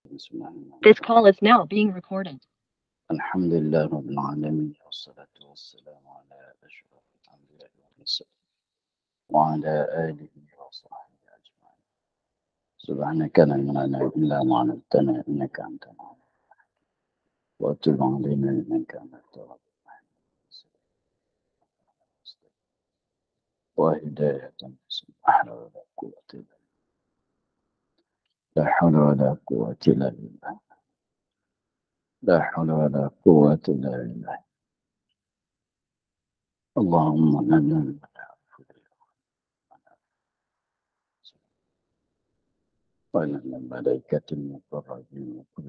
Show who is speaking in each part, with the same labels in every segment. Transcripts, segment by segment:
Speaker 1: This call is now being recorded.
Speaker 2: الحمد لله رب العالمين والصلاة والسلام على أشرف الأنبياء والمرسلين وعلى آله وصحبه أجمعين. سبحانك لا علم لنا إلا ما علمتنا إنك أنت العليم وتب علينا إنك أنت التواب الرحيم وهداية سبحان ولا قوة إلا بالله لا حول ولا قوة إلا بالله لا حول ولا قوة إلا بالله اللهم لنا وإلى الملائكة المقربين وكل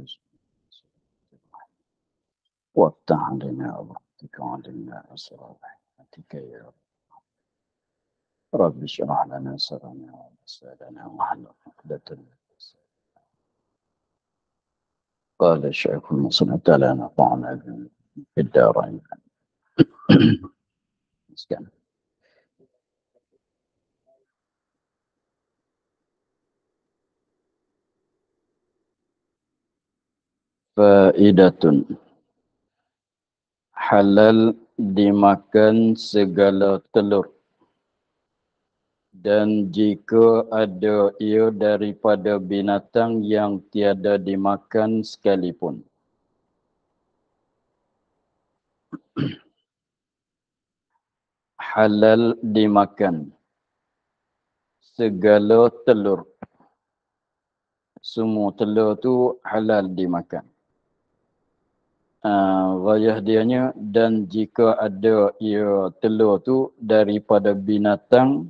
Speaker 2: وافتح علينا أبوابك وعلينا أسرار رحمتك يا رب. رب اشرح لنا صدرنا ويسر لنا واحلل عقدة من لساني. قال الشيخ المصنع تعالى نفعنا في الدارين. مسكين. Faidah halal dimakan segala telur dan jika ada ia daripada binatang yang tiada dimakan sekalipun. Halal dimakan segala telur. Semua telur tu halal dimakan. Gayah dianya dan jika ada ia telur tu daripada binatang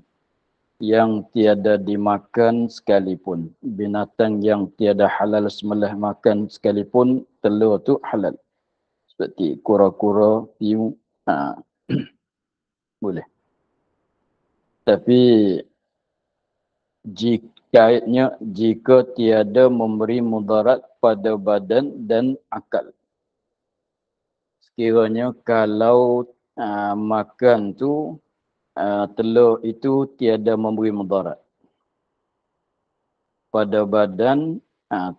Speaker 2: yang tiada dimakan sekalipun. Binatang yang tiada halal sembelih makan sekalipun, telur tu halal. Seperti kura-kura, piu, boleh. Tapi jika tiada memberi mudarat pada badan dan akal. Sekiranya kalau makan tu telur itu tiada memberi mudarat pada badan,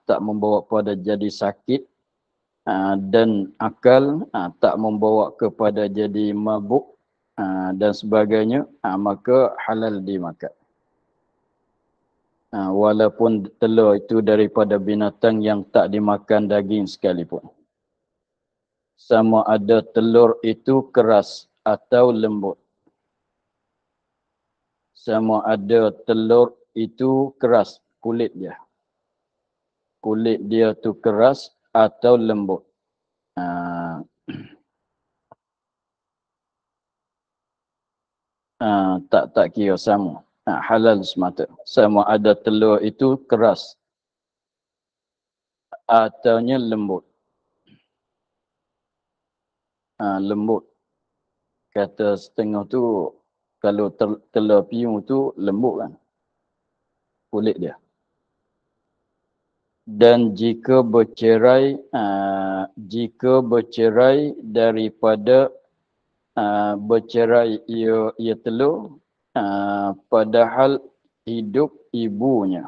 Speaker 2: tak membawa pada jadi sakit, dan akal tak membawa kepada jadi mabuk dan sebagainya, maka halal dimakan. Walaupun telur itu daripada binatang yang tak dimakan daging sekalipun. Sama ada telur itu keras atau lembut. Sama ada telur itu keras, kulit dia. Kulit dia tu keras atau lembut. Tak kira sama. Halal semata. Sama ada telur itu keras ataunya lembut. Lembut. Kata setengah tu, kalau telur piung tu lembut kan kulit dia. Dan jika bercerai daripada bercerai ia telur padahal hidup ibunya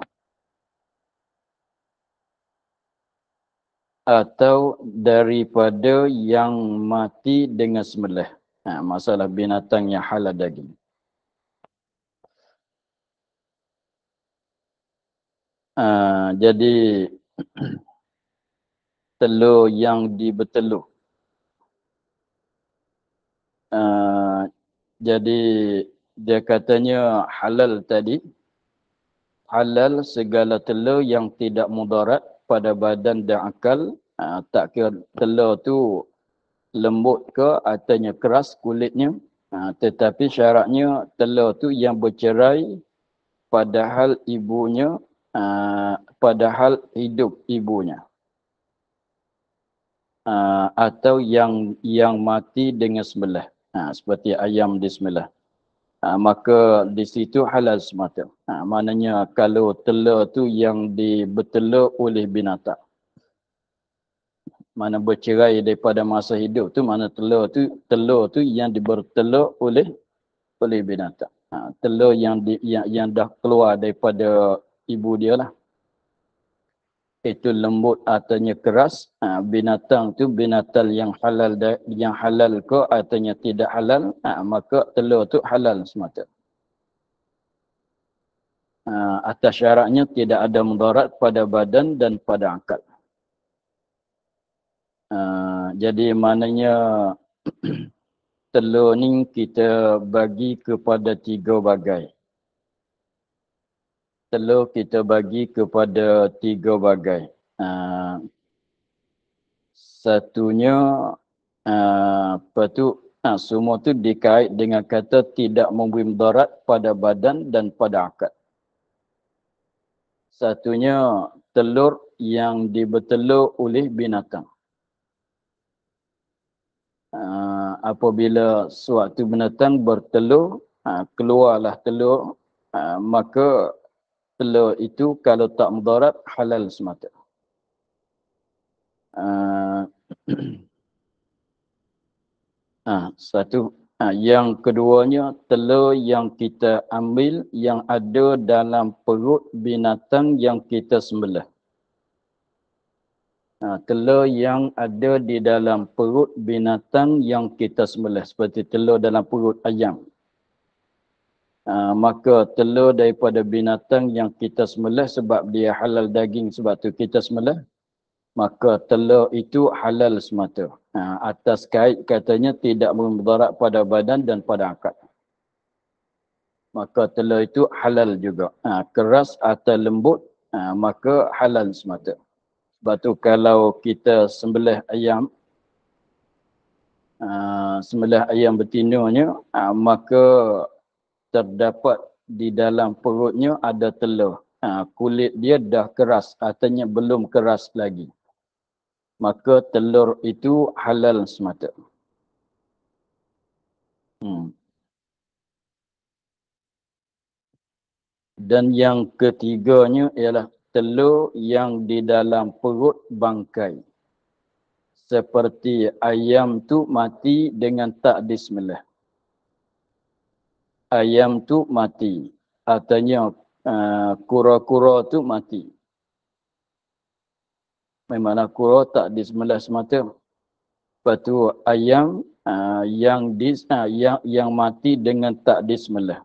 Speaker 2: atau daripada yang mati dengan sembelih. Masalah binatang yang halal daging. Jadi telur yang dibertelur. Jadi dia katanya halal tadi. Halal segala telur yang tidak mudarat pada badan dan akal. Tak kira telur tu lembut ke ataunya keras kulitnya. Tetapi syaratnya telur tu yang bercerai padahal ibunya, padahal hidup ibunya. Atau yang mati dengan sembelih. Seperti ayam disembelih. Maka di situ halal semata. Maknanya kalau telur tu yang bertelur oleh binatang. Mana bercerai daripada masa hidup tu, mana telur tu yang bertelur oleh binatang. Telur yang dah keluar daripada ibu dia lah. itu lembut artinya keras, binatang tu binatang yang halal ke artinya tidak halal, maka telur tu halal semata. Atas syaratnya tidak ada mudarat pada badan dan pada akal. Jadi maknanya telur ni kita bagi kepada 3 bagai. Telur kita bagi kepada 3 bagai. Satunya apa tu, semua tu dikait dengan kata tidak memberi mudarat pada badan dan pada akal. Satunya telur yang dibertelur oleh binatang. Apabila suatu binatang bertelur, keluarlah telur, maka telur itu kalau tak mudarat halal semata. Satu. Yang keduanya, telur yang kita ambil yang ada dalam perut binatang yang kita sembelih. Telur yang ada di dalam perut binatang yang kita sembelih, seperti telur dalam perut ayam. Maka telur daripada binatang yang kita sembelih sebab dia halal daging, sebab tu kita sembelih, maka telur itu halal semata. Atas kait katanya tidak bermudarat pada badan dan pada akal. Maka telur itu halal juga. Keras atau lembut, maka halal semata. Sebab tu kalau kita sembelih ayam betinanya, maka terdapat di dalam perutnya ada telur. Kulit dia dah keras, artinya belum keras lagi. Maka telur itu halal semata. Dan yang ketiganya ialah telur yang di dalam perut bangkai. Seperti ayam tu mati dengan tak disembelih. Ayam tu mati. Artinya kura-kura tu mati. Memanglah kura tak disembelih semata. Lepas tu ayam yang mati dengan tak disembelih.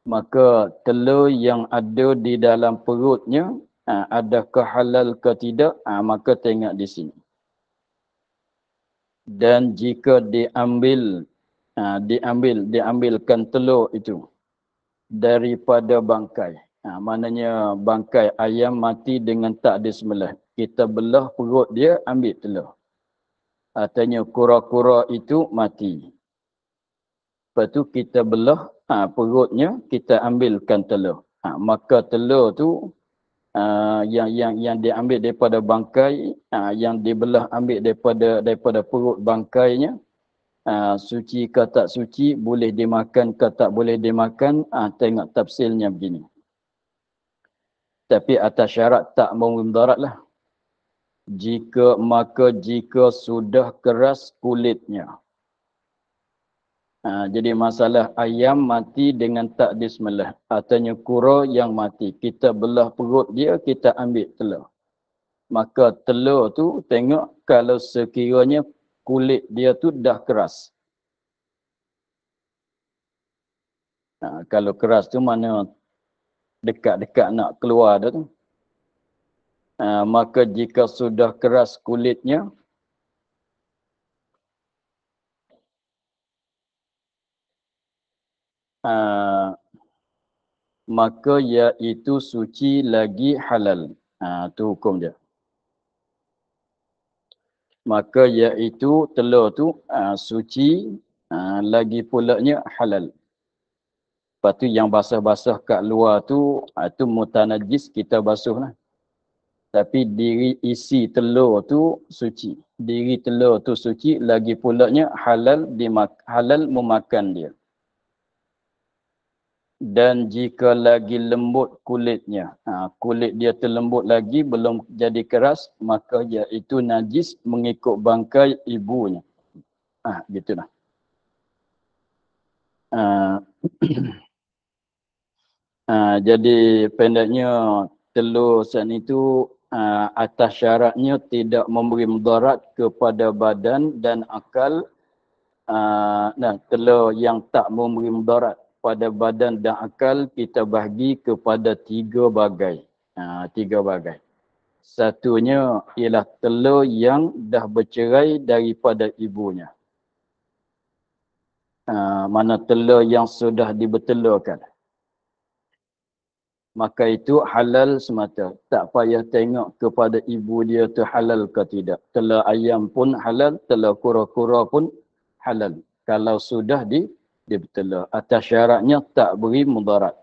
Speaker 2: Maka telur yang ada di dalam perutnya, adakah halal ke tidak, maka tengok di sini. Dan jika diambilkan telur itu daripada bangkai, maknanya bangkai ayam mati dengan tak disembelih, kita belah perut dia, ambil telur. Artinya kura-kura itu mati. Lepas tu kita belah perutnya, kita ambilkan telur. Maka telur tu yang diambil daripada bangkai, yang dibelah ambil daripada perut bangkainya, suci ke tak suci, boleh dimakan ke tak boleh dimakan, tengok tafsirnya begini. Tapi atas syarat tak memudarat lah. Jika sudah keras kulitnya. Jadi masalah ayam mati dengan tak disembelih. Artinya kura yang mati. Kita belah perut dia, kita ambil telur. Maka telur tu tengok kalau sekiranya kulit dia tu dah keras. Kalau keras tu mana dekat-dekat nak keluar dah tu. Maka jika sudah keras kulitnya, maka iaitu suci lagi halal. Tu hukum dia. Maka iaitu telur tu suci lagi pulanya halal. Lepas tu yang basah-basah kat luar tu, tu mutanajis, kita basuh lah. Tapi diri isi telur tu suci. Diri telur tu suci lagi pulanya halal memakan dia. Dan jika lagi lembut kulitnya, kulit dia terlembut lagi, belum jadi keras, maka iaitu najis mengikut bangkai ibunya. Gitulah. Jadi pendeknya telur saat itu atas syaratnya tidak memberi mudarat kepada badan dan akal. Telur yang tak memberi mudarat pada badan dan akal kita bahagi kepada 3 bagai. 3 bagai. Satunya ialah telur yang dah bercerai daripada ibunya. Mana telur yang sudah dibertelurkan. Maka itu halal semata. Tak payah tengok kepada ibu dia tu halal ke tidak. Telur ayam pun halal, telur kura-kura pun halal. Kalau sudah dibertelur. Atas syaratnya tak beri mudarat.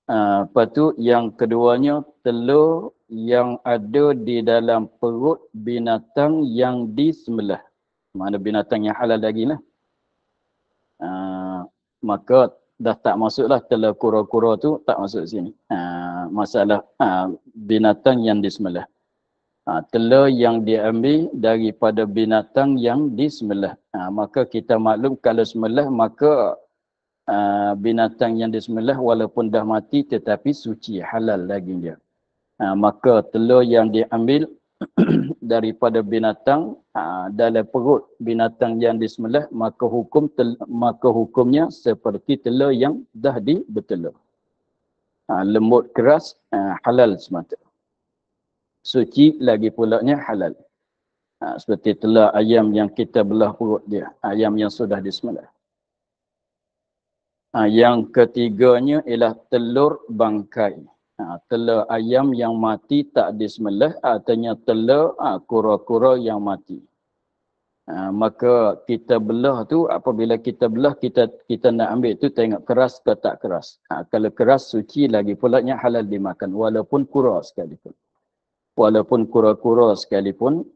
Speaker 2: Lepas tu yang keduanya, telur yang ada di dalam perut binatang yang disembelih. Mana binatang yang halal lagi lah. Maka dah tak masuklah telur kura-kura tu, tak masuk sini. Masalah binatang yang disembelih. Telur yang diambil daripada binatang yang disembelih. Maka kita maklum kalau sembelih maka binatang yang disembelih walaupun dah mati tetapi suci, halal lagi dia. Maka telur yang diambil daripada binatang dalam perut binatang yang disembelih maka hukumnya seperti telur yang dah dibertelur. Lembut keras halal semata. Suci lagi pulaknya halal. Seperti telur ayam yang kita belah perut dia, ayam yang sudah disembelih. Yang ketiganya ialah telur bangkai. Telur ayam yang mati tak disembelih, artinya telur kura-kura yang mati. Maka kita belah tu, apabila kita belah, kita nak ambil tu tengok keras ke tak keras. Kalau keras, suci lagi pulaknya halal dimakan, walaupun kura sekalipun. Walaupun kura-kura sekalipun.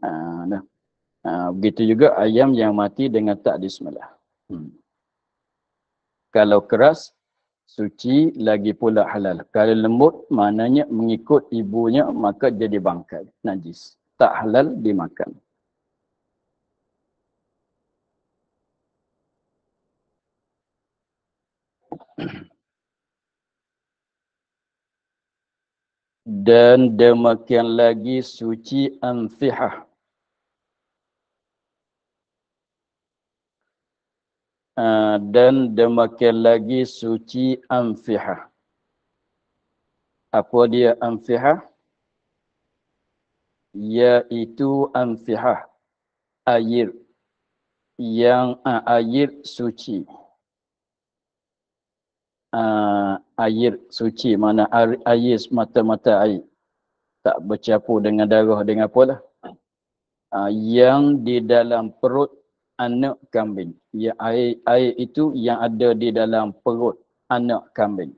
Speaker 2: Begitu juga ayam yang mati dengan tak disembelih. Kalau keras, suci lagi pula halal. Kalau lembut, maknanya mengikut ibunya, maka jadi bangkai, najis. Tak halal dimakan. Dan demikian lagi suci anfihah. Dan demikian lagi suci anfihah. Apa dia anfihah? Iaitu anfihah, air yang air suci. Air suci, mana air semata-mata air. Tak bercampur dengan darah dengan apalah. Yang di dalam perut anak kambing. Ya, air itu yang ada di dalam perut anak kambing.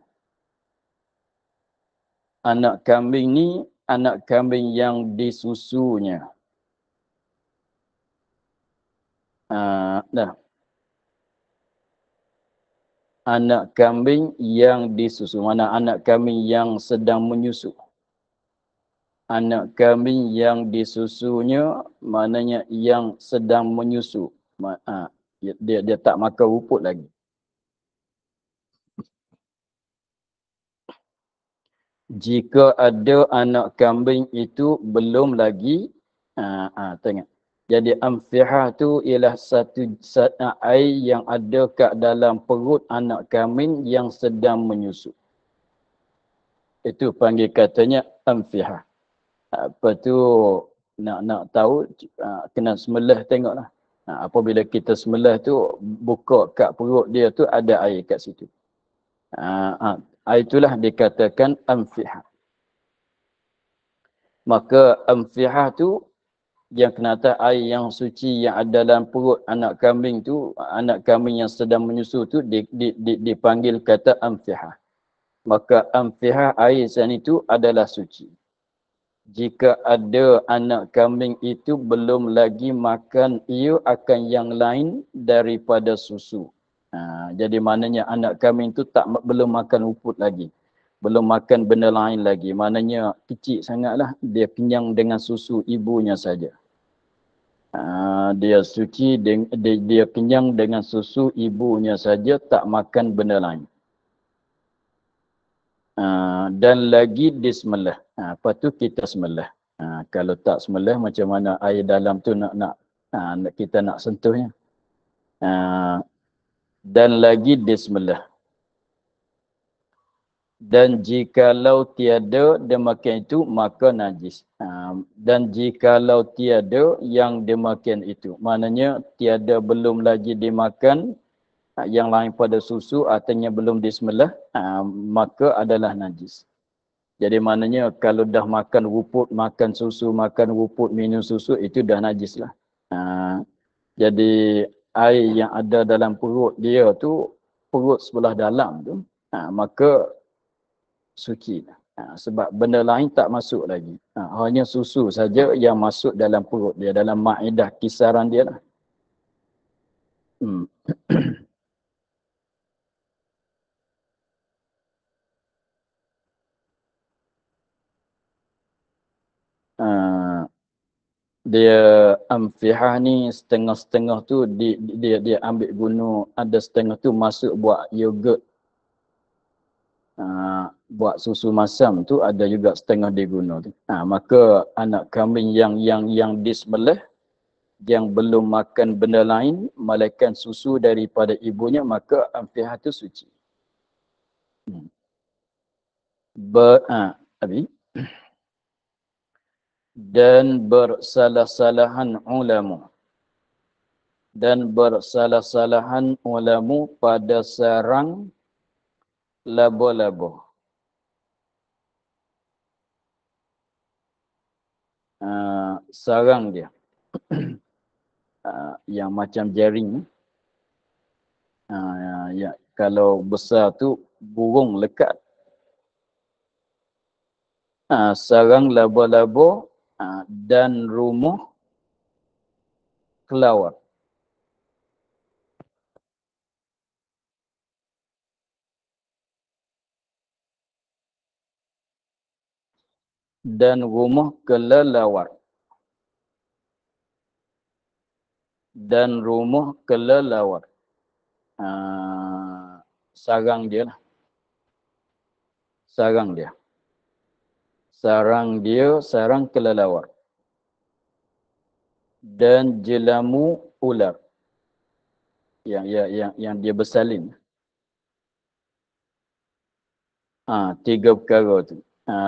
Speaker 2: Anak kambing ni, anak kambing yang disusunya. Anak kambing yang disusu. Mana anak kambing yang sedang menyusu. Anak kambing yang disusunya, maknanya yang sedang menyusu. Dia tak makan rumput lagi. Jika ada anak kambing itu belum lagi, tengok. Jadi amfihah tu ialah satu air yang ada kat dalam perut anak kambing yang sedang menyusu. Itu panggil katanya amfihah. Apa tu nak tahu kena sembelih tengoklah. Apabila kita sembelih tu buka kat perut dia tu ada air kat situ. Air itulah dikatakan amfihah. Maka amfihah tu yang kena atas air yang suci yang ada dalam perut anak kambing tu, anak kambing yang sedang menyusu tu dipanggil kata amfihah. Maka amfihah air sana itu adalah suci. Jika ada anak kambing itu belum lagi makan ia akan yang lain daripada susu. Jadi maknanya anak kambing itu belum makan rumput lagi. Belum makan benda lain lagi. Maknanya kecil sangatlah. Dia kenyang dengan susu ibunya saja. Dia suci, dia kenyang dengan susu ibunya saja, tak makan benda lain. Dan lagi disembelih. Lepas tu kita sembelih. Kalau tak sembelih macam mana air dalam tu kita nak sentuhnya. Dan lagi disembelih. Dan jikalau tiada demikian itu maka najis. Dan jikalau tiada yang demikian itu, maknanya tiada belum lagi dimakan yang lain pada susu, artinya belum disembelih, maka adalah najis. Jadi maknanya kalau dah makan ruput, makan susu, makan ruput, minum susu, itu dah najis lah. Jadi air yang ada dalam perut dia tu, perut sebelah dalam tu, maka suci. Sebab benda lain tak masuk lagi. Hanya susu saja yang masuk dalam perut dia, dalam maedah kisaran dia lah. Hmm. Dia amfihah ni setengah-setengah tu dia ambil guna, ada setengah tu masuk buat yogurt, buat susu masam tu, ada juga setengah diguna tu. Maka anak kambing yang disembelih, yang belum makan benda lain melainkan susu daripada ibunya, maka amfihah tu suci. Habis. Dan bersalah-salahan ulama. Dan bersalah-salahan ulama pada sarang laba-laba. Sarang dia. Yang macam jaring. Ya, kalau besar tu burung lekat. Sarang laba-laba dan rumah kelawar. Dan rumah kelelawar. Dan rumah kelelawar. Sarang dia lah. Sarang dia. Sarang kelelawar. Dan jelamu ular. Yang dia bersalin. Tiga perkara tu.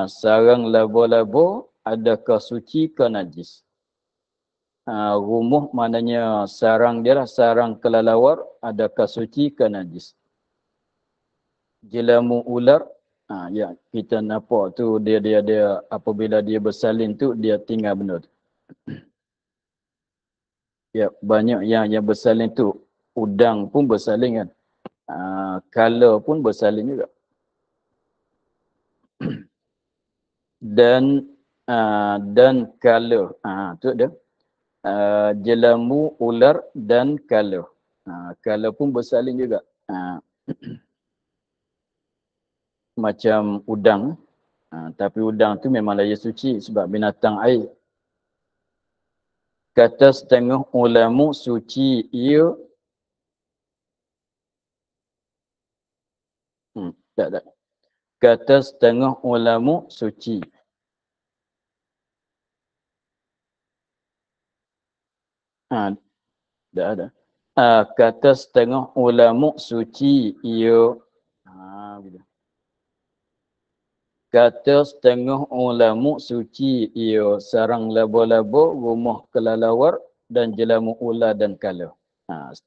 Speaker 2: Sarang laba-laba adakah suci ke najis? Rumuh maknanya sarang dia lah, sarang kelelawar adakah suci ke najis? Jelamu ular, ya kita nampak tu dia apabila dia bersalin tu dia tinggal benda tu. Ya, banyak yang bersalin tu, udang pun bersalin kan. Kala pun bersalin juga. Dan kala, tu dia. Jelamu ular dan kala. Kala pun bersalin juga. Macam udang. Tapi udang tu memang layak suci sebab binatang air. Kata setengah ulama suci ia. Tak. Kata setengah ulama suci. Tak ada. Kata setengah ulama suci ia. Bila. Kata setengah ulama suci ia sarang laba-laba, rumah kelelawar dan jelamu ular dan kala.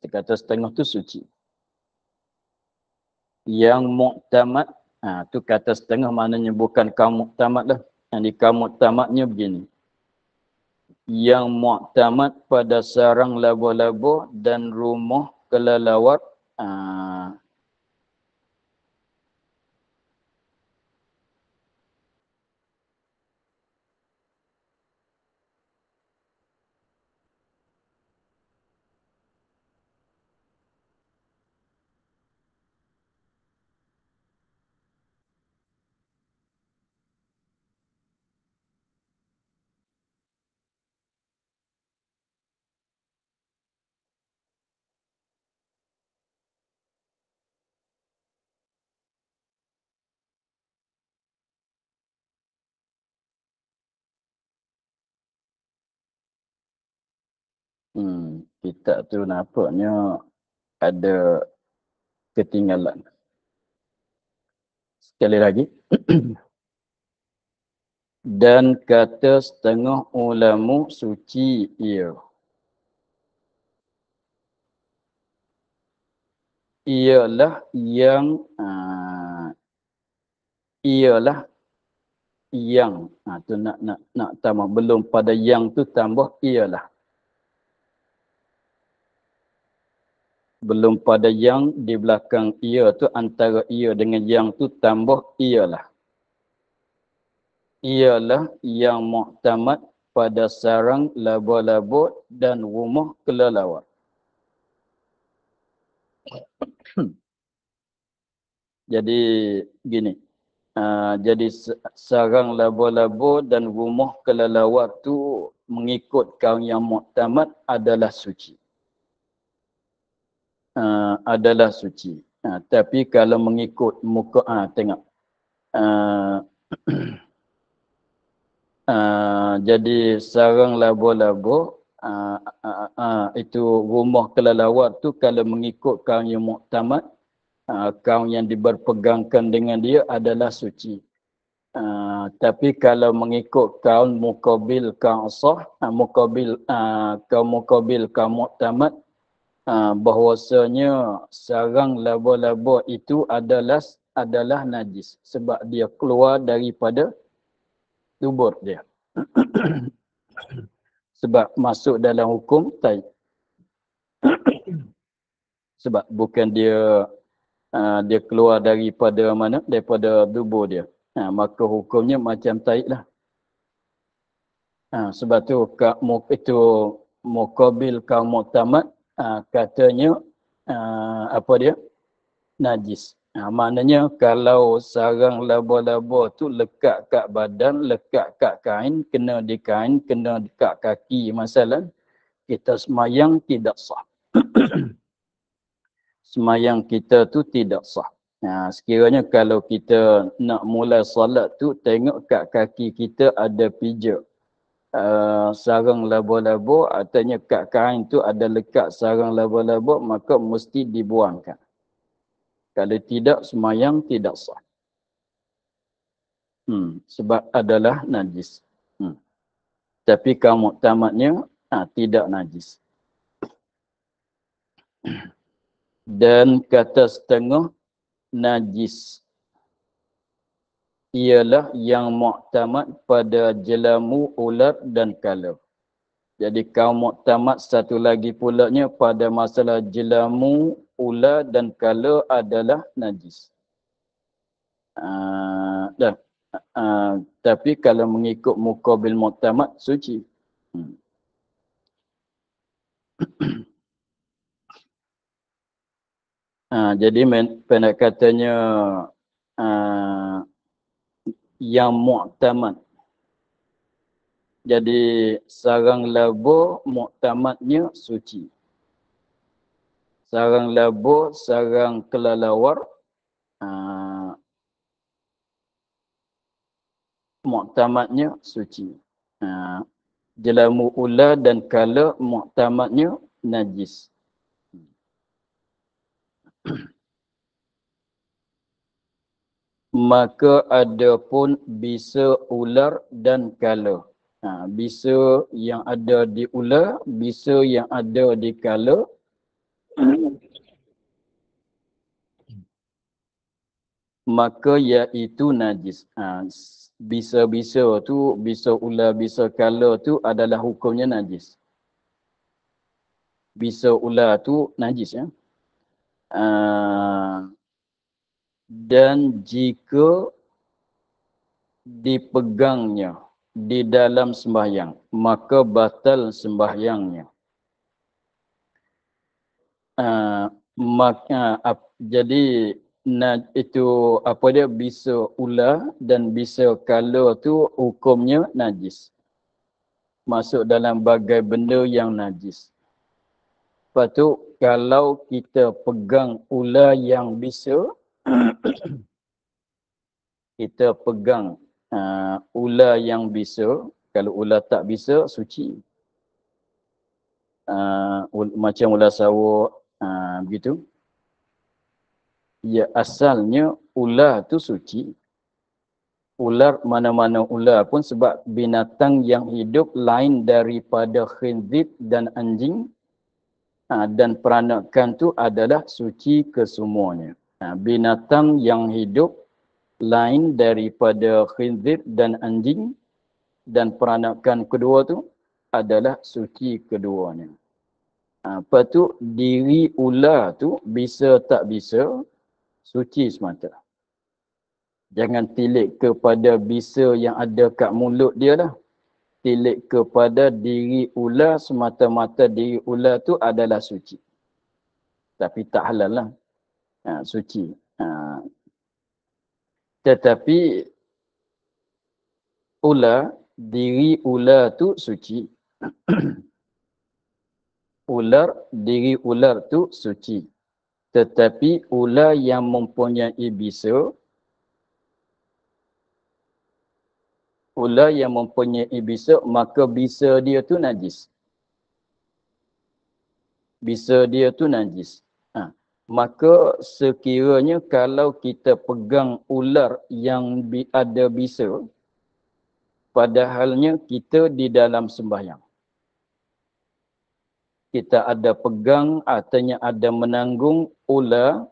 Speaker 2: Kata setengah tu suci. Yang muktamad, tu kata setengah maknanya bukan kaum muktamad lah. Yang di kaum muktamadnya begini. Yang muktamad pada sarang laba-laba dan rumah kelelawar, Kitab tu nampaknya ada ketinggalan. Sekali lagi. Dan kata setengah ulama suci ia. Ialah yang tu nak tambah, belum pada yang tu tambah ialah. Belum pada yang di belakang ia tu, antara ia dengan yang tu tambah ialah. Ialah yang muktamad pada sarang laba-laba dan rumah kelelawar. Jadi gini, jadi sarang laba-laba dan rumah kelelawar tu mengikut kaum yang muktamad adalah suci. Adalah suci. Tapi kalau mengikut muka, tengok. Jadi sarang laba-laba, itu rumah kelelawar tu kalau mengikut kaum yang muktamad, kaum yang diberpegangkan dengan dia adalah suci. Tapi kalau mengikut kaum muqabil kaum sah, kaum muqabil kaum muktamad, bahwasanya sarang laba-laba itu adalah najis sebab dia keluar daripada dubur dia. Sebab masuk dalam hukum taib. Sebab bukan dia keluar daripada mana? Daripada dubur dia. Maka hukumnya macam taib lah. Sebab tu itu muqabil kaum muktamad katanya apa dia? Najis. Maknanya kalau sarang laba-laba tu lekat kat badan, lekat kat kain, kena di kain, kena dekat kaki masalah, kita semayang tidak sah. Semayang kita tu tidak sah. Sekiranya kalau kita nak mula solat tu, tengok kat kaki kita ada pijak. Sarang laba-laba, artinya kat kain tu ada lekat sarang laba-laba, maka mesti dibuangkan. Kalau tidak, semayang tidak sah. Sebab adalah najis. Tapi kaum muktamadnya tidak najis. Dan kata setengah najis ialah yang muktamad pada jelamu, ular dan kala. Jadi kaum muktamad satu lagi pulanya pada masalah jelamu, ular dan kala adalah najis. Tapi kalau mengikut muqabil muktamad suci. Jadi pendekatannya yang muktamad. Jadi sarang laba muktamadnya suci. Sarang laba, sarang kelelawar muktamadnya suci. Jelamu ular dan kala muktamadnya najis. Maka adapun bisa ular dan kala. Bisa yang ada di ular, bisa yang ada di kala. Maka iaitu najis. Bisa-bisa tu, bisa ular, bisa kala tu adalah hukumnya najis. Bisa ular tu najis ya. Dan jika dipegangnya di dalam sembahyang, maka batal sembahyangnya. Jadi itu apa dia, bisa ular dan bisa kala tu hukumnya najis. Masuk dalam bagai benda yang najis. Lepas tu kalau kita pegang ular yang bisa, kita pegang ular yang bisa, kalau ular tak bisa, suci. macam ular sawak, begitu. Ya, asalnya ular tu suci. Ular, mana-mana ular pun, sebab binatang yang hidup lain daripada khinzir dan anjing, dan peranakan tu adalah suci kesemuanya. Binatang yang hidup lain daripada khinzir dan anjing, dan peranakan kedua tu adalah suci keduanya. Lepas tu, diri ular tu bisa tak bisa, suci semata. Jangan tilik kepada bisa yang ada kat mulut dia lah. Tilik kepada diri ular, semata-mata diri ular tu adalah suci. Tapi tak halal lah. Suci. Tetapi ular, diri ular tu suci. Diri ular tu suci. Tetapi ular yang mempunyai bisa, maka bisa dia tu najis. Bisa dia tu najis. Maka sekiranya kalau kita pegang ular yang ada bisa, padahalnya kita di dalam sembahyang. Kita ada pegang, artinya ada menanggung ular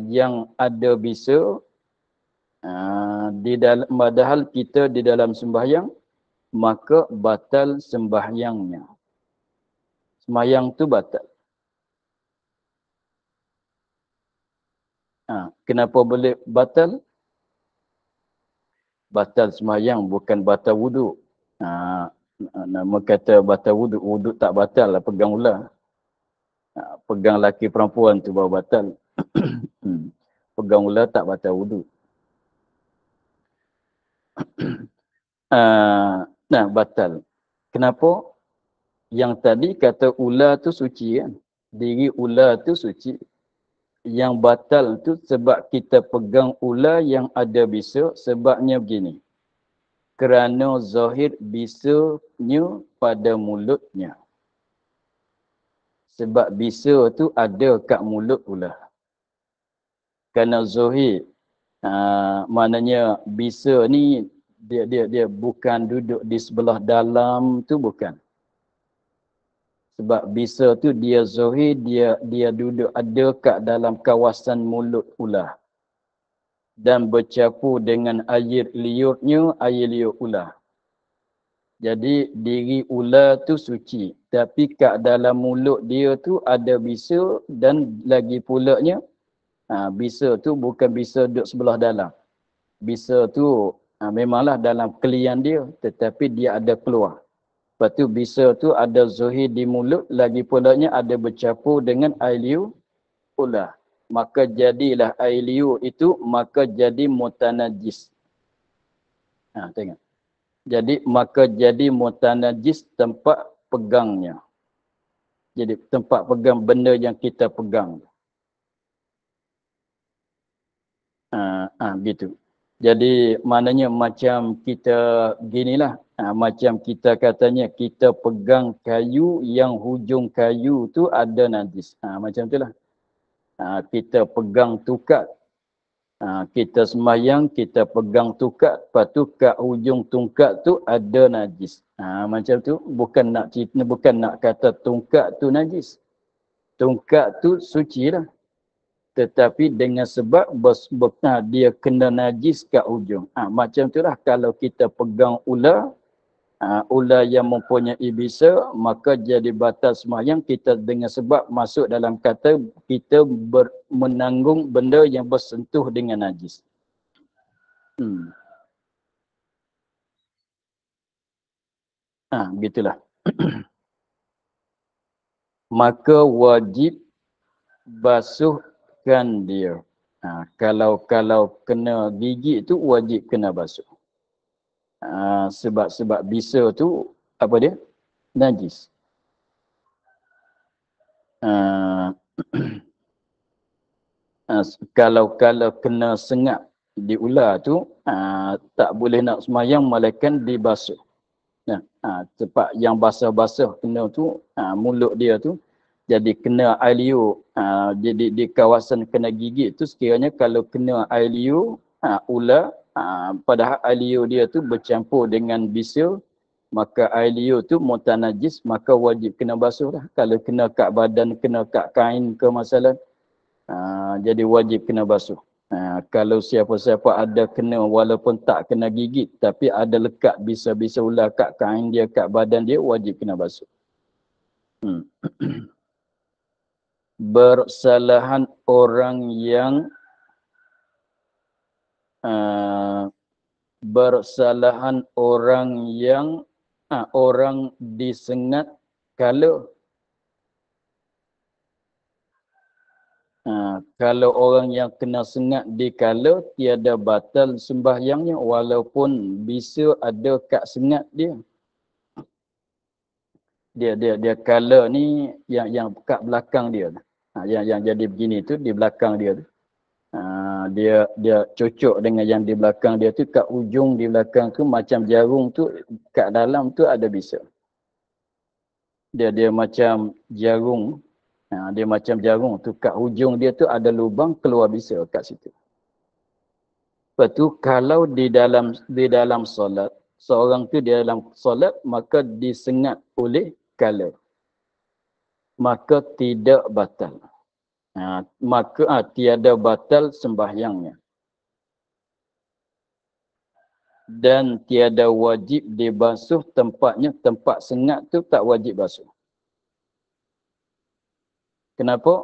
Speaker 2: yang ada bisa, padahal kita di dalam sembahyang, maka batal sembahyangnya. Sembahyang tu batal. Kenapa boleh batal? Batal sembahyang, bukan batal wuduk. Nama kata batal wuduk, wuduk tak batal lah pegang ular. Pegang laki perempuan tu baru batal. Pegang ular tak batal wuduk. Batal. Kenapa? Yang tadi kata ular tu suci kan? Diri ular tu suci. Yang batal tu sebab kita pegang ular yang ada bisa, sebabnya begini. Kerana zahir bisanya pada mulutnya. Sebab bisa tu ada kat mulut ular. Kerana zahir, maknanya bisa ni dia bukan duduk di sebelah dalam tu, bukan. Sebab bisa tu dia zahir, dia duduk ada kat dalam kawasan mulut ular. Dan bercampur dengan air liurnya, air liur ular. Jadi diri ular tu suci. Tapi kat dalam mulut dia tu ada bisa, dan lagi pulanya, bisa tu bukan bisa duduk sebelah dalam. Bisa tu memanglah dalam kelian dia, tetapi dia ada keluar. Lepas tu bisa tu ada zahir di mulut, lagi pulanya ada bercampur dengan air liur ular. Maka jadilah air liur itu, maka jadi mutanajis. Tengok. Jadi maka jadi mutanajis tempat pegangnya. Jadi tempat pegang benda yang kita pegang. Gitu. Jadi maknanya macam kita ginilah. Macam kita katanya kita pegang kayu yang hujung kayu tu ada najis. Macam itulah. Kita pegang tukat. Kita sembahyang, kita pegang tukat. Lepas tu kat hujung tungkat tu ada najis. Macam tu. Bukan nak kata tungkat tu najis. Tungkat tu suci lah. Tetapi dengan sebab dia kena najis kat hujung. Macam itulah kalau kita pegang ular, ular yang mempunyai bisa, maka jadi batal sembahyang kita dengan sebab masuk dalam kata kita menanggung benda yang bersentuh dengan najis. Begitulah. Maka wajib basuhkan dia. Kalau kena gigi tu wajib kena basuh. Sebab bisa tu apa dia? Najis. Kalau kena sengat di ular tu, tak boleh nak sembahyang melainkan dibasuh. Tempat yang basah-basah kena tu, mulut dia tu, jadi kena air liur, di kawasan kena gigit tu sekiranya kalau kena air liur, ular, padahal air liur dia tu bercampur dengan bisa, maka air liur tu mutanajis, maka wajib kena basuh dah. Kalau kena kat badan, kena kat kain ke masalah, jadi wajib kena basuh. Kalau siapa-siapa ada kena walaupun tak kena gigit, tapi ada lekat bisa-bisa ular kat kain dia, kat badan dia, wajib kena basuh. Bersalahan orang yang orang disengat kalau kalau orang yang kena sengat dikala tiada batal sembahyangnya walaupun bisa ada kat sengat dia. Dia kala ni yang kat belakang dia. Yang jadi begini tu di belakang dia tu. Dia cocok dengan yang di belakang dia tu, kat ujung di belakang tu macam jarum tu, kat dalam tu ada bisa. Dia macam jarum. Dia macam jarum tu, kat hujung dia tu ada lubang, keluar bisa kat situ. Lepas tu kalau di dalam solat, seorang tu di dalam solat maka disengat oleh kala, maka tidak batal. Maka tiada batal sembahyangnya. Dan tiada wajib dibasuh tempatnya, tempat sengat tu tak wajib basuh. Kenapa?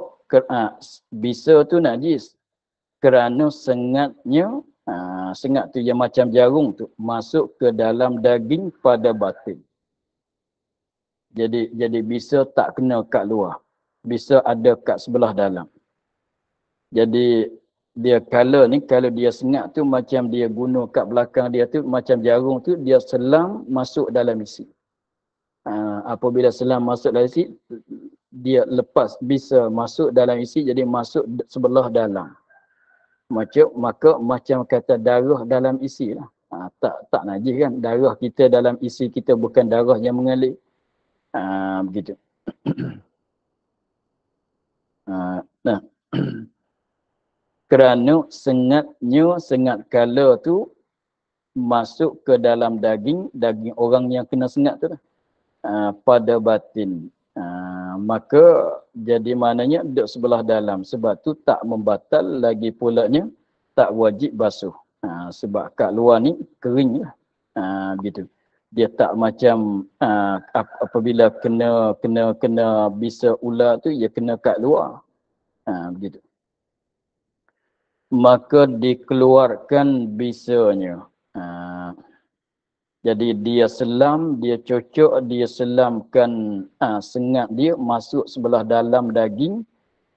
Speaker 2: Bisa tu najis. Kerana sengatnya, sengat tu yang macam jarum tu, masuk ke dalam daging pada batin. Jadi bisa tak kena kat luar. Bisa ada kat sebelah dalam. Jadi dia kalau dia sengat tu macam dia guna kat belakang dia tu, macam jarum tu, dia selang masuk dalam isi. Apabila selang masuk dalam isi, dia lepas bisa masuk dalam isi, jadi masuk sebelah dalam. Maka macam kata darah dalam isi lah. Tak najis kan, darah kita dalam isi kita bukan darah yang mengalir. Begitu. Nah, kerana sengat kala tu masuk ke dalam daging orang yang kena sengat tu lah. Pada batin. Maka jadi maknanya duduk sebelah dalam. Sebab tu tak membatal, lagi pulanya tak wajib basuh. Sebab kat luar ni kering lah. Begitu. Dia tak macam apabila kena bisa ular tu, dia kena kat luar. Begitu. Maka dikeluarkan bisanya. Jadi dia selam, dia cocok, dia selamkan sengat dia masuk sebelah dalam daging,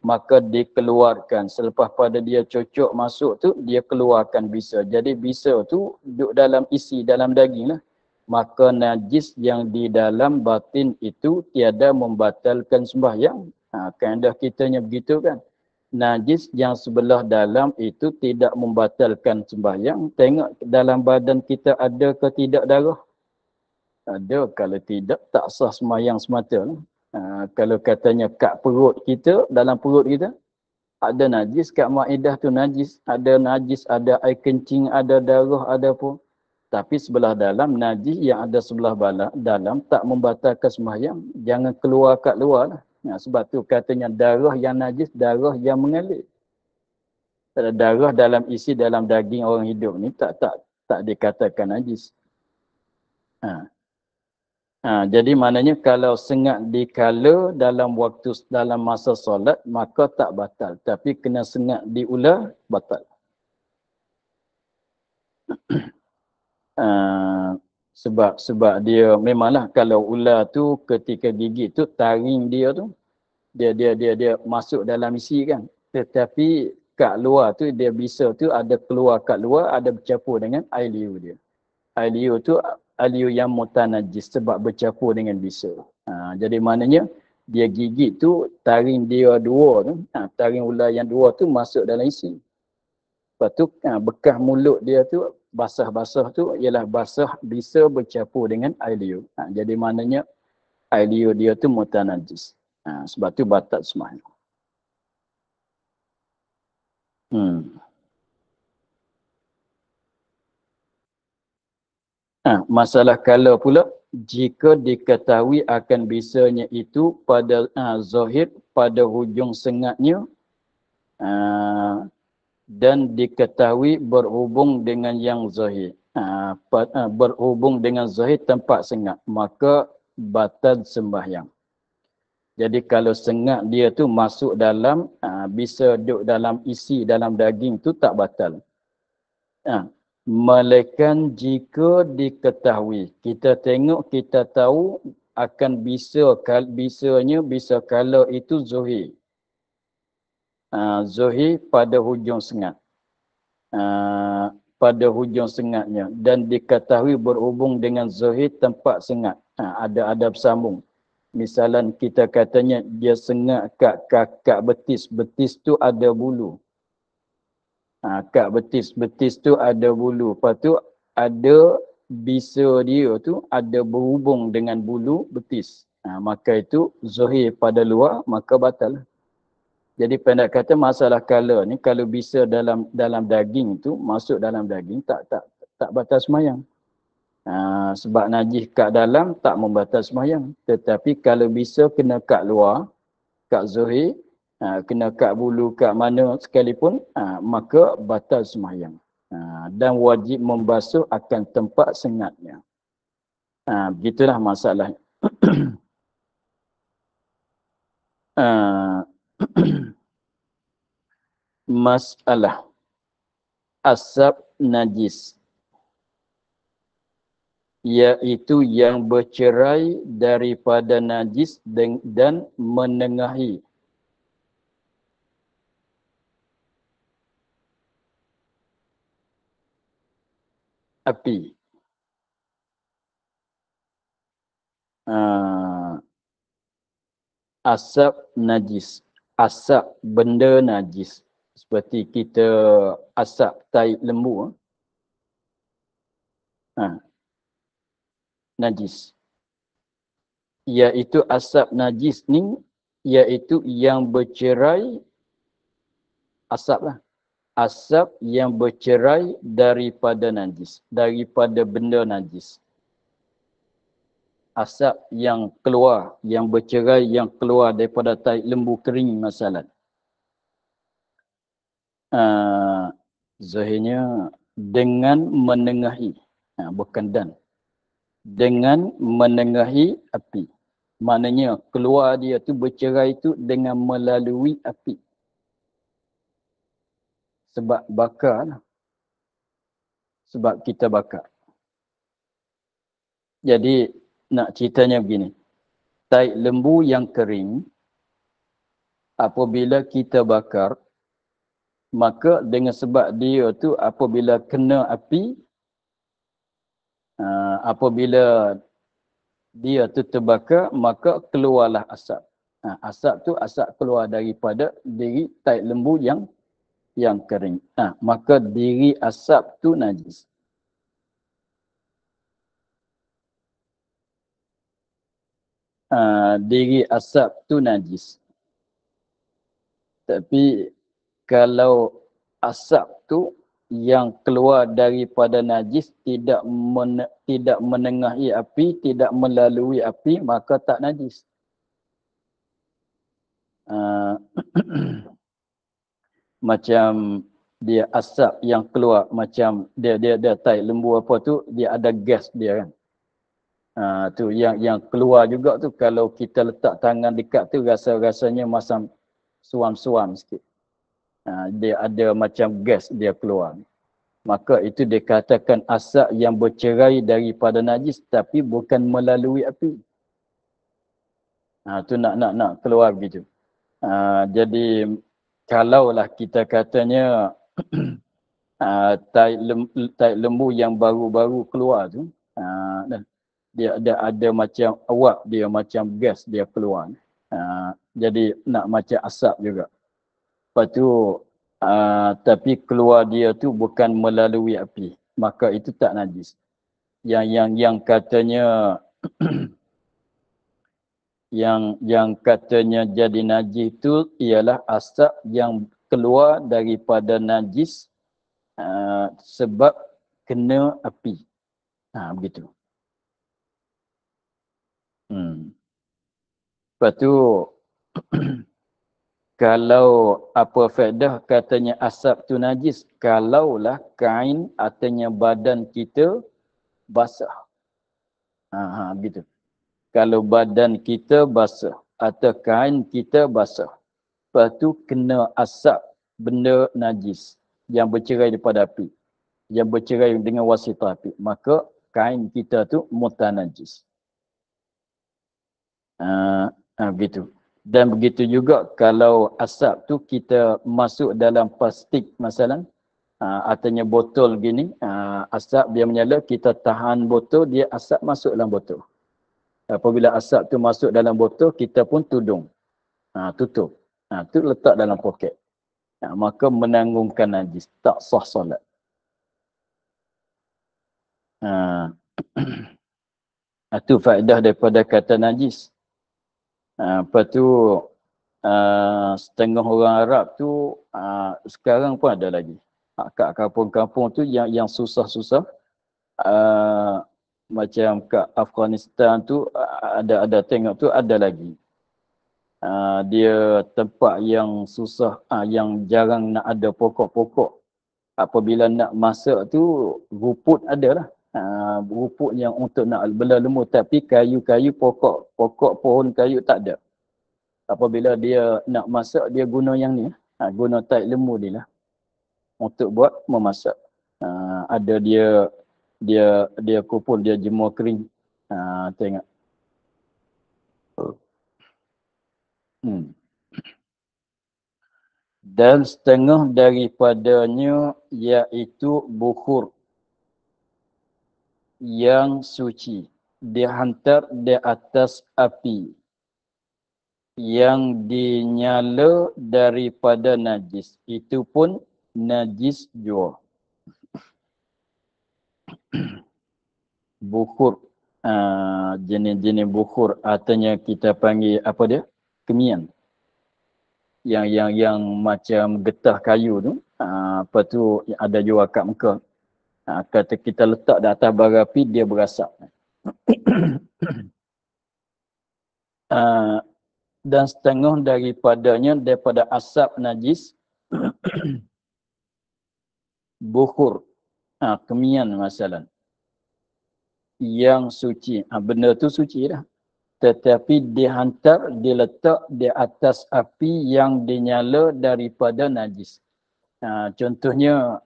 Speaker 2: maka dikeluarkan. Selepas pada dia cocok masuk tu, dia keluarkan bisa. Jadi bisa tu duduk dalam isi, dalam daging lah. Maka najis yang di dalam batin itu tiada membatalkan sembahyang. Kaedah kitanya begitu kan. Najis yang sebelah dalam itu tidak membatalkan sembahyang. Tengok dalam badan kita ada ke tidak darah? Ada. Kalau tidak, tak sah sembahyang semata. Kalau katanya kat perut kita, dalam perut kita, ada najis, kat maedah tu najis. Ada najis, ada air kencing, ada darah, ada apa. Tapi sebelah dalam, najis yang ada sebelah dalam tak membatalkan sembahyang. Jangan keluar kat luar lah. Sebab tu katanya darah yang najis, darah yang mengalir. Darah dalam isi dalam daging orang hidup ni tak dikatakan najis. Jadi maknanya kalau sengat dikala dalam masa solat, maka tak batal. Tapi kena sengat di ular, batal. Sebab dia memanglah kalau ular tu ketika gigit tu, taring dia tu, dia masuk dalam isi kan. Tetapi kat luar tu, dia bisa tu ada keluar kat luar, ada bercampur dengan air liur dia. Air liur tu air liur yang mutanajis sebab bercampur dengan bisa. Jadi maknanya dia gigit tu, taring dia dua tu, taring ular yang dua tu masuk dalam isi. Lepas tu bekas mulut dia tu basah-basah tu ialah basah bisa bercampur dengan air liur. Jadi maknanya air liur dia tu mutanajis. Sebab tu batal sembahyang. Masalah kala pula, jika diketahui akan bisanya itu pada zahir pada hujung sengatnya dan diketahui berhubung dengan yang zahir. Berhubung dengan zahir tempat sengat, maka batal sembahyang. Jadi kalau sengat dia tu masuk dalam, bisa duduk dalam isi dalam daging tu tak batal. Melainkan jika diketahui, kita tengok, kita tahu akan bisanya bisa kala itu zuhir. Zuhir pada hujung sengat. Pada hujung sengatnya. Dan diketahui berhubung dengan zuhir tempat sengat. Ada bersambung. Misalan kita katanya dia sengat kat betis. Betis tu ada bulu. Kat betis tu ada bulu. Lepas tu ada bisa dia tu ada berhubung dengan bulu betis. Maka itu zuhir pada luar, maka batal. Jadi pendek kata masalah kala ni kalau bisa dalam daging tu masuk dalam daging tak batal sembahyang. Sebab najis kat dalam tak membatal sembahyang. Tetapi kalau bisa kena kat luar, kat zuhir, kena kat bulu, kat mana sekalipun, maka batal sembahyang. Dan wajib membasuh akan tempat sengatnya. Begitulah masalahnya. Masalah asap najis, iaitu yang bercerai daripada najis dan menengahi api. Asap najis, asap benda najis. Seperti kita asap tai lembu. Najis. Iaitu asap najis ni, iaitu yang bercerai, asap lah. Asap yang bercerai daripada najis, daripada benda najis. Asap yang keluar, yang bercerai, yang keluar daripada tai lembu kering masalah. Zahirnya dengan menengahi, bukan dan. Dengan menengahi api. Maknanya keluar dia tu bercerai tu dengan melalui api. Sebab bakar lah. Sebab kita bakar. Jadi nak ceritanya begini. Tai lembu yang kering, apabila kita bakar, maka dengan sebab dia tu apabila kena api, apabila dia tu terbakar, maka keluarlah asap. Asap tu asap keluar daripada diri tai lembu yang kering. Maka diri asap tu najis. Diri asap tu najis. Tapi kalau asap tu yang keluar daripada najis tidak menengahi api, tidak melalui api, maka tak najis. Macam dia asap yang keluar, macam dia tai lembu apa tu, dia ada gas dia kan. Tu yang keluar juga tu, kalau kita letak tangan dekat tu rasanya macam suam-suam sikit. Dia ada macam gas dia keluar. Maka itu dikatakan asap yang bercerai daripada najis tapi bukan melalui api. Tu nak keluar begitu. Jadi kalaulah kita katanya tai lembu yang baru-baru keluar tu, dia ada macam awak dia, macam gas dia keluar. Jadi nak macam asap juga. Lepas tu, tapi keluar dia tu bukan melalui api. maka itu tak najis. Yang katanya yang katanya jadi najis itu ialah asap yang keluar daripada najis sebab kena api. Begitu. Lepas tu kalau apa faedah katanya asap tu najis? Kalaulah kain ataunya badan kita basah. Begitu. Kalau badan kita basah atau kain kita basah, lepas tu kena asap benda najis yang bercerai daripada api, yang bercerai dengan wasitah api, maka kain kita tu mutanajis. Begitu. Dan begitu juga kalau asap tu kita masuk dalam plastik masalah, ataunya botol gini, asap dia menyala, kita tahan botol, dia asap masuk dalam botol. Apabila asap tu masuk dalam botol, kita pun tutup. Tu letak dalam poket. Maka menanggungkan najis, tak sah solat. Itu faedah daripada kata najis. Lepas tu setengah orang Arab tu sekarang pun ada lagi. Kat kampung-kampung tu yang susah-susah, macam kat Afghanistan tu ada tengok tu ada lagi. Dia tempat yang susah, yang jarang nak ada pokok-pokok. Apabila nak masak tu ruput ada lah. Ruput yang untuk nak bela lembu, tapi kayu-kayu pokok pohon kayu tak ada. Apabila dia nak masak, dia guna yang ni, guna taik lembu ni lah untuk buat memasak. Ada dia kupul, dia jemur kering. Tengok. Dan setengah daripadanya iaitu bukhur yang suci dihantar di atas api yang dinyala daripada najis. Itu pun najis jua. Bukhur, jenis-jenis bukhur, artinya kita panggil apa dia? Kemian. Yang macam getah kayu tu, apa tu ada jual kat Mekah. Kata kita letak di atas bara api, dia berasap. Dan setengah daripadanya daripada asap najis, bukhur, kemian masalah, yang suci. Benda tu suci dah. Tetapi dihantar, diletak di atas api yang dinyala daripada najis. Contohnya,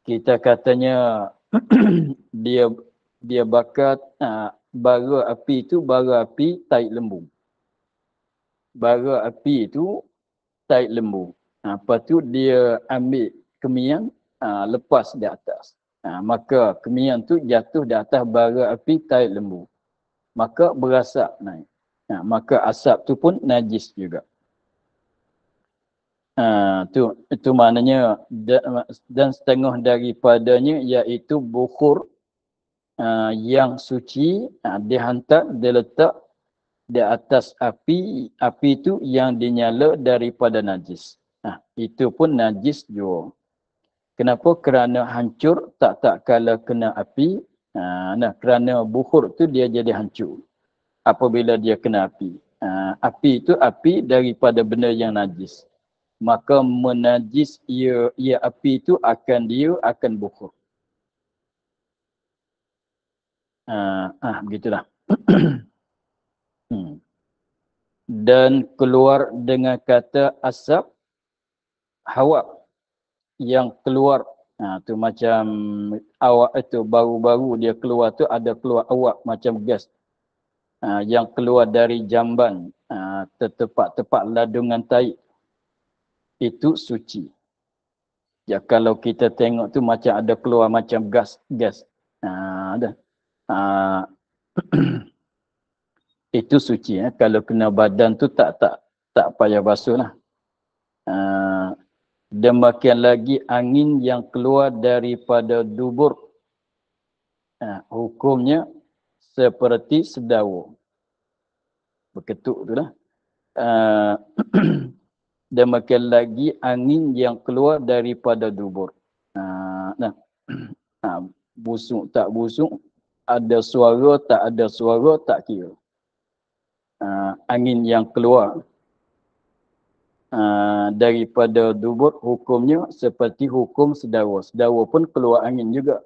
Speaker 2: kita katanya dia bakar bara api itu, bara api taik lembu. Bara api itu taik lembu. Lepas tu dia ambil kemian, lepas di atas. Maka kemian tu jatuh di atas bara api taik lembu. Maka berasap naik. Maka asap tu pun najis juga. Itu maknanya, dan setengah daripadanya iaitu bukhur yang suci, dihantar, diletak di atas api itu yang dinyala daripada najis. Itu pun najis juga. Kenapa? Kerana hancur tak kala kena api. Kerana bukhur tu dia jadi hancur apabila dia kena api. Api itu api daripada benda yang najis. Maka menajis ia api itu akan bukhur. Begitulah. Dan keluar dengan kata asap, hawa yang keluar. Tu macam awak itu baru-baru dia keluar tu ada keluar awak macam gas. Yang keluar dari jamban, tempat ladungan taik. Itu suci. Ya, kalau kita tengok tu macam ada keluar macam gas. Ada. Itu suci. Kalau kena badan tu tak payah basuh lah. Demikian lagi angin yang keluar daripada dubur hukumnya seperti sedawa. Berketuk tu lah. Demikian lagi angin yang keluar daripada dubur. Busuk tak busuk, ada suara tak ada suara, tak kira. Angin yang keluar daripada dubur hukumnya seperti hukum sedawa. Sedawa pun keluar angin juga.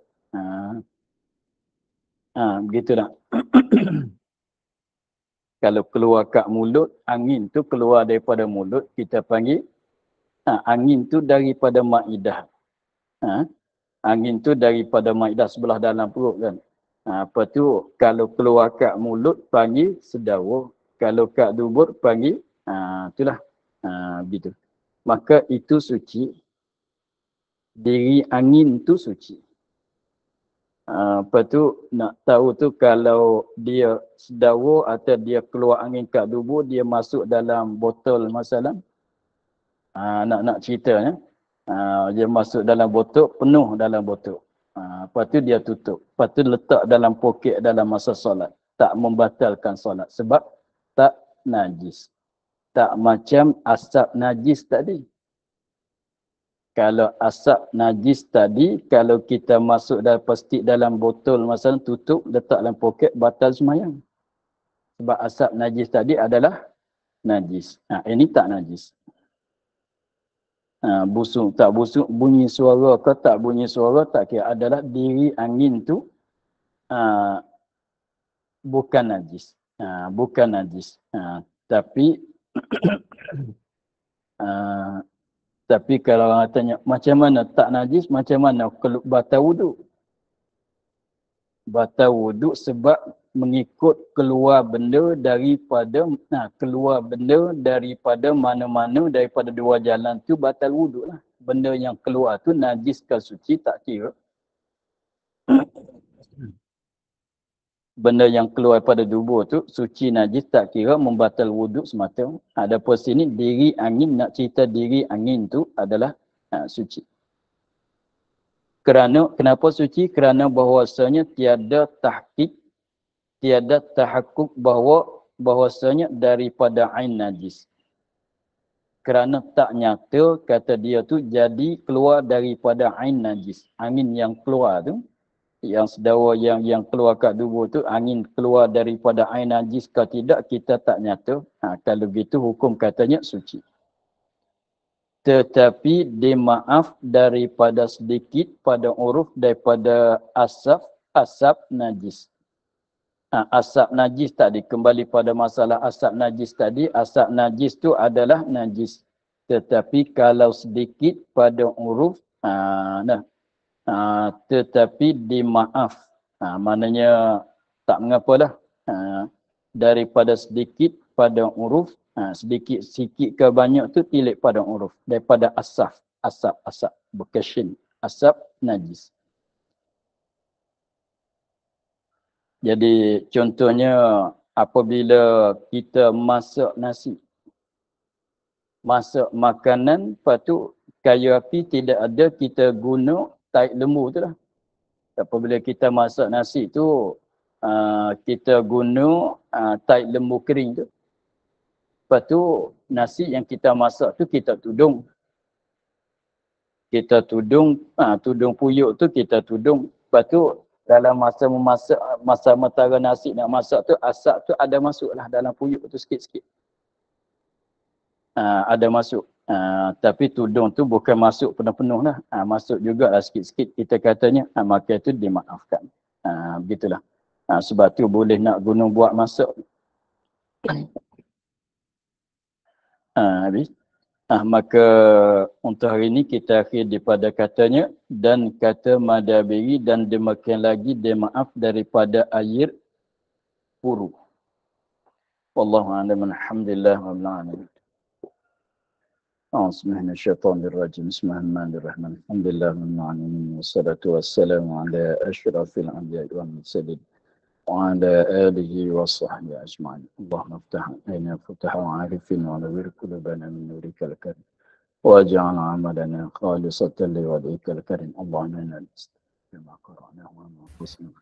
Speaker 2: Begitulah. Kalau keluar kat mulut, angin tu keluar daripada mulut, kita panggil angin tu daripada maidah. Angin tu daripada maidah sebelah dalam perut kan. Apa tu, kalau keluar kat mulut panggil sedawa, kalau kat dubur panggil itulah. Begitu. Maka itu suci. Diri angin tu suci. Apa tu, nak tahu tu kalau dia sedawa atau dia keluar angin kat dubur, dia masuk dalam botol masalah. Nak ceritanya. Dia masuk dalam botol, penuh dalam botol. Lepas tu dia tutup. Lepas tu letak dalam poket dalam masa solat. Tak membatalkan solat. Sebab tak najis. Tak macam asap najis tadi. Kalau asap najis tadi, kalau kita masuk dalam plastik dalam botol, masalah tutup, letak dalam poket, batal semayang. Sebab asap najis tadi adalah najis. Ini tak najis. Busuk tak busuk, bunyi suara ke tak bunyi suara, tak kira. Adalah diri angin tu bukan najis. Bukan najis. Tapi tapi kalau orang tanya, macam mana tak najis, macam mana batal wuduk? Batal wuduk sebab mengikut keluar benda daripada mana-mana daripada dua jalan tu batal wuduk lah. Benda yang keluar tu najis ke suci tak kira. Benda yang keluar pada dubur tu suci najis tak kira, membatal wuduk semata. Adapun sini diri angin, nak cerita diri angin tu adalah suci. Kenapa suci? Kerana bahawasanya tiada tahqiq, tiada tahakkuk bahawasanya daripada ain najis. Kerana tak nyata kata dia tu jadi keluar daripada ain najis. Angin yang keluar tu, yang sedawa yang keluar kat dubur tu, angin keluar daripada ain najis ke tidak, kita tak nyata. Kalau begitu hukum katanya suci. Tetapi dimaaf daripada sedikit pada uruf daripada asap najis. Asap najis tadi, kembali pada masalah asap najis tadi, asap najis tu adalah najis. Tetapi kalau sedikit pada uruf, tetapi dimaaf. Maknanya tak mengapalah. Daripada sedikit pada uruf, sedikit sikit ke banyak tu tilik pada uruf. Daripada asap berkeshin, asap najis. Jadi contohnya apabila kita masak nasi, masak makanan, lepas tu kayu api tidak ada, kita guna taik lembu tu lah. Apabila kita masak nasi tu, kita guna taik lembu kering tu. Lepas tu nasi yang kita masak tu kita tudung. Kita tudung, tudung puyuk tu kita tudung. Lepas tu dalam masa memasak, masa mentara nasi nak masak tu, asap tu ada masuklah dalam puyuk tu sikit-sikit. Ada masuk. Tapi tudung tu bukan masuk penuh-penuh lah. Masuk jugalah sikit-sikit. Kita katanya, maka itu dimaafkan. Begitulah. Sebab tu boleh nak guna buat masak. Habis. Maka untuk hari ini kita akhir daripada katanya, dan kata Madabiri, dan demikian lagi dia maaf daripada air puru. Wallahu a'lam, alhamdulillah rabbil alamin. Bismillahirrahmanirrahim. Bismillahirrahmanirrahim. Alhamdulillah rabbil alamin. Wassalatu wassalamu ala asyrafil anbiya'i wal mursalin. وعلى آله وصحبه أجمعين. اللهم افتح علينا فتح عارفين ونور قلوبنا من نورك الكريم واجعل عملنا خالصة لوجهك الكريم. اللهم إنا نستغفرك ما قرأناه وما قسمنا